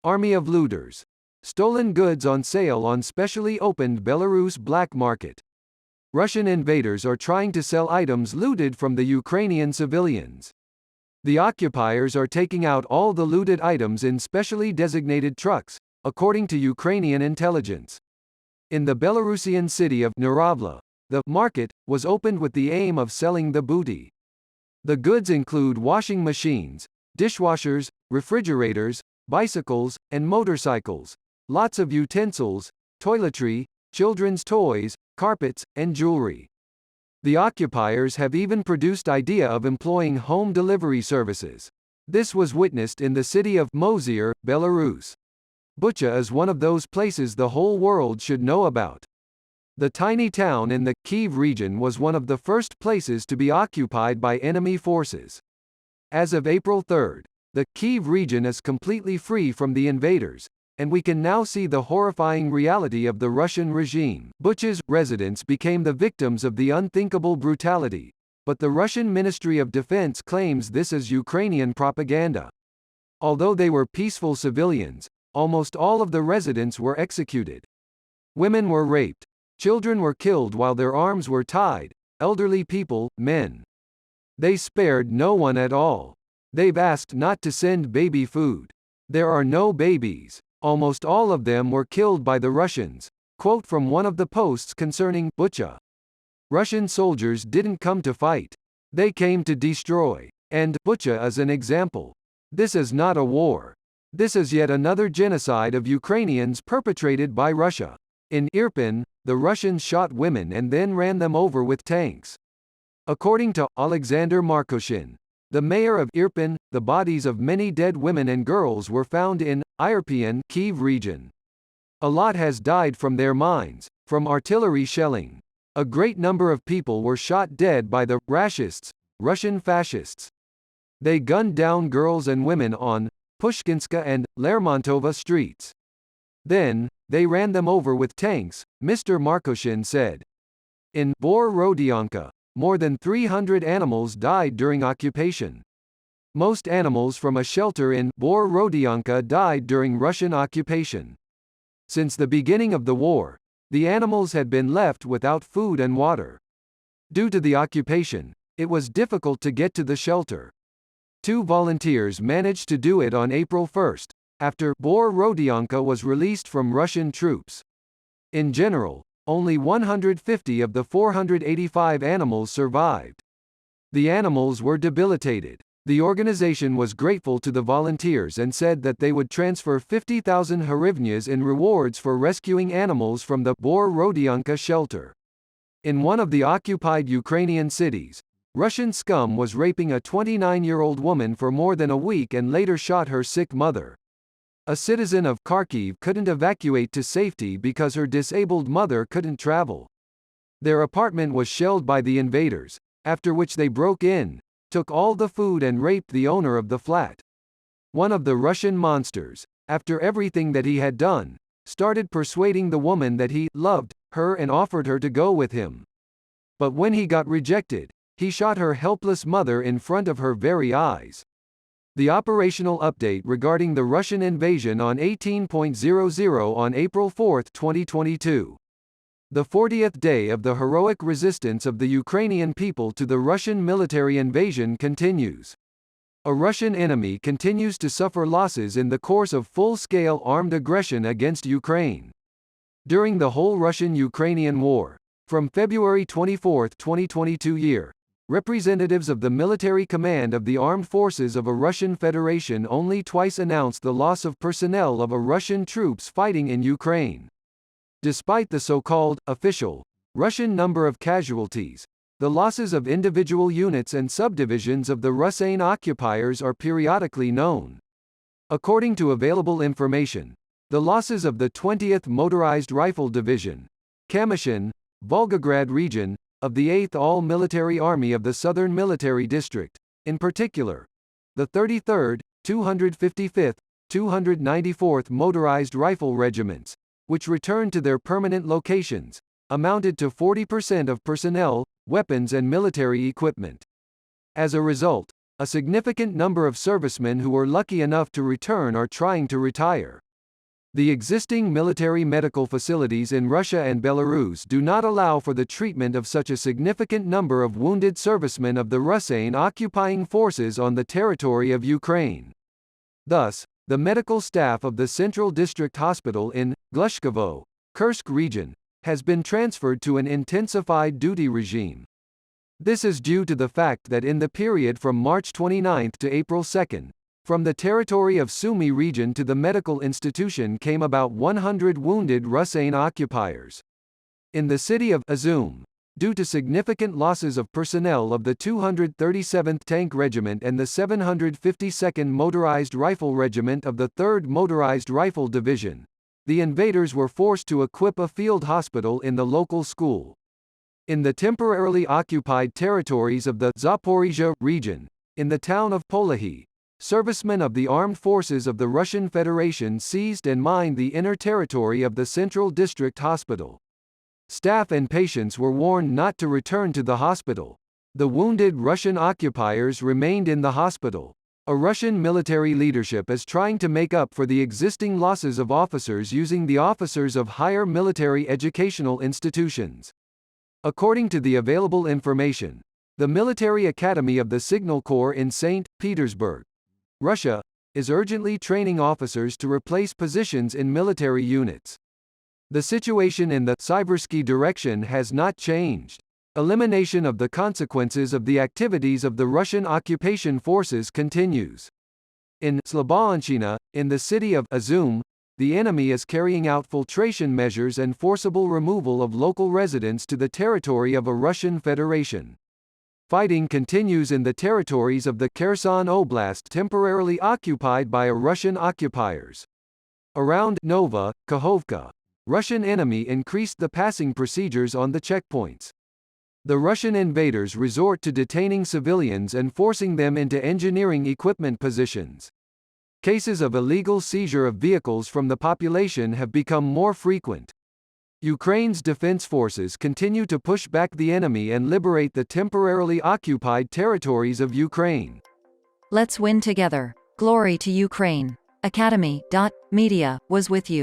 Army of looters. Stolen goods on sale on specially opened Belarus black market. Russian invaders are trying to sell items looted from the Ukrainian civilians. The occupiers are taking out all the looted items in specially designated trucks, according to Ukrainian intelligence. In the Belarusian city of Neravla, the market was opened with the aim of selling the booty. The goods include washing machines, dishwashers, refrigerators, bicycles, and motorcycles, lots of utensils, toiletry, children's toys, carpets, and jewelry. The occupiers have even produced idea of employing home delivery services. This was witnessed in the city of Mozyr, Belarus. Bucha is one of those places the whole world should know about. The tiny town in the Kyiv region was one of the first places to be occupied by enemy forces. As of April 3, the Kyiv region is completely free from the invaders, and we can now see the horrifying reality of the Russian regime. Bucha's residents became the victims of the unthinkable brutality, but the Russian Ministry of Defense claims this is Ukrainian propaganda. Although they were peaceful civilians, almost all of the residents were executed. Women were raped, children were killed while their arms were tied, elderly people, men. They spared no one at all. They've asked not to send baby food. There are no babies. Almost all of them were killed by the Russians. Quote from one of the posts concerning Bucha. Russian soldiers didn't come to fight. They came to destroy. And Bucha is an example. This is not a war. This is yet another genocide of Ukrainians perpetrated by Russia. In Irpin, the Russians shot women and then ran them over with tanks. According to Alexander Markoshin, the mayor of Irpin, the bodies of many dead women and girls were found in Irpian, Kyiv region. A lot has died from their mines, from artillery shelling. A great number of people were shot dead by the Rashists, Russian fascists. They gunned down girls and women on Pushkinska and Lermontova streets. Then, they ran them over with tanks, Mr. Markoshin said. In Borodyanka, more than 300 animals died during occupation. Most animals from a shelter in Borodyanka died during Russian occupation. Since the beginning of the war, the animals had been left without food and water. Due to the occupation, it was difficult to get to the shelter. 2 volunteers managed to do it on April 1, after Borodyanka was released from Russian troops. In general, only 150 of the 485 animals survived. The animals were debilitated. The organization was grateful to the volunteers and said that they would transfer 50,000 hryvnias in rewards for rescuing animals from the Borodyanka shelter. In one of the occupied Ukrainian cities, Russian scum was raping a 29-year-old woman for more than a week and later shot her sick mother. A citizen of Kharkiv couldn't evacuate to safety because her disabled mother couldn't travel. Their apartment was shelled by the invaders, after which they broke in, took all the food and raped the owner of the flat. One of the Russian monsters, after everything that he had done, started persuading the woman that he loved her and offered her to go with him. But when he got rejected, he shot her helpless mother in front of her very eyes. The operational update regarding the Russian invasion on 18.00 on April 4, 2022. The 40th day of the heroic resistance of the Ukrainian people to the Russian military invasion continues. A Russian enemy continues to suffer losses in the course of full-scale armed aggression against Ukraine. During the whole Russian-Ukrainian war, from February 24, 2022 year, representatives of the military command of the armed forces of a Russian federation only twice announced the loss of personnel of a Russian troops fighting in Ukraine. Despite the so-called official Russian number of casualties, the losses of individual units and subdivisions of the Russian occupiers are periodically known. According to available information, the losses of the 20th Motorized Rifle Division, Kamyshin, Volgograd region, of the 8th All-Military Army of the Southern Military District, in particular, the 33rd, 255th, 294th Motorized Rifle Regiments, which returned to their permanent locations, amounted to 40% of personnel, weapons and military equipment. As a result, A significant number of servicemen who were lucky enough to return are trying to retire. The existing military medical facilities in Russia and Belarus do not allow for the treatment of such a significant number of wounded servicemen of the Russian occupying forces on the territory of Ukraine. Thus, the medical staff of the Central District Hospital in Glushkovo, Kursk region, has been transferred to an intensified duty regime. This is due to the fact that in the period from March 29 to April 2, from the territory of Sumy region to the medical institution came about 100 wounded Russian occupiers. In the city of Izum, due to significant losses of personnel of the 237th Tank Regiment and the 752nd Motorized Rifle Regiment of the 3rd Motorized Rifle Division, the invaders were forced to equip a field hospital in the local school. In the temporarily occupied territories of the Zaporizhia region, in the town of Polahi, servicemen of the armed forces of the Russian Federation seized and mined the inner territory of the Central District Hospital. Staff and patients were warned not to return to the hospital. The wounded Russian occupiers remained in the hospital. A Russian military leadership is trying to make up for the existing losses of officers using the officers of higher military educational institutions. According to the available information, the Military Academy of the Signal Corps in St. Petersburg, Russia, is urgently training officers to replace positions in military units. The situation in the Siversky direction has not changed. Elimination of the consequences of the activities of the Russian occupation forces continues. In Slobodchina, in the city of Izum, the enemy is carrying out filtration measures and forcible removal of local residents to the territory of a Russian Federation. Fighting continues in the territories of the Kherson Oblast temporarily occupied by Russian occupiers. Around Nova Kakhovka, Russian enemy increased the passing procedures on the checkpoints. The Russian invaders resort to detaining civilians and forcing them into engineering equipment positions. Cases of illegal seizure of vehicles from the population have become more frequent. Ukraine's defense forces continue to push back the enemy and liberate the temporarily occupied territories of Ukraine. Let's win together. Glory to Ukraine. Academ.media was with you.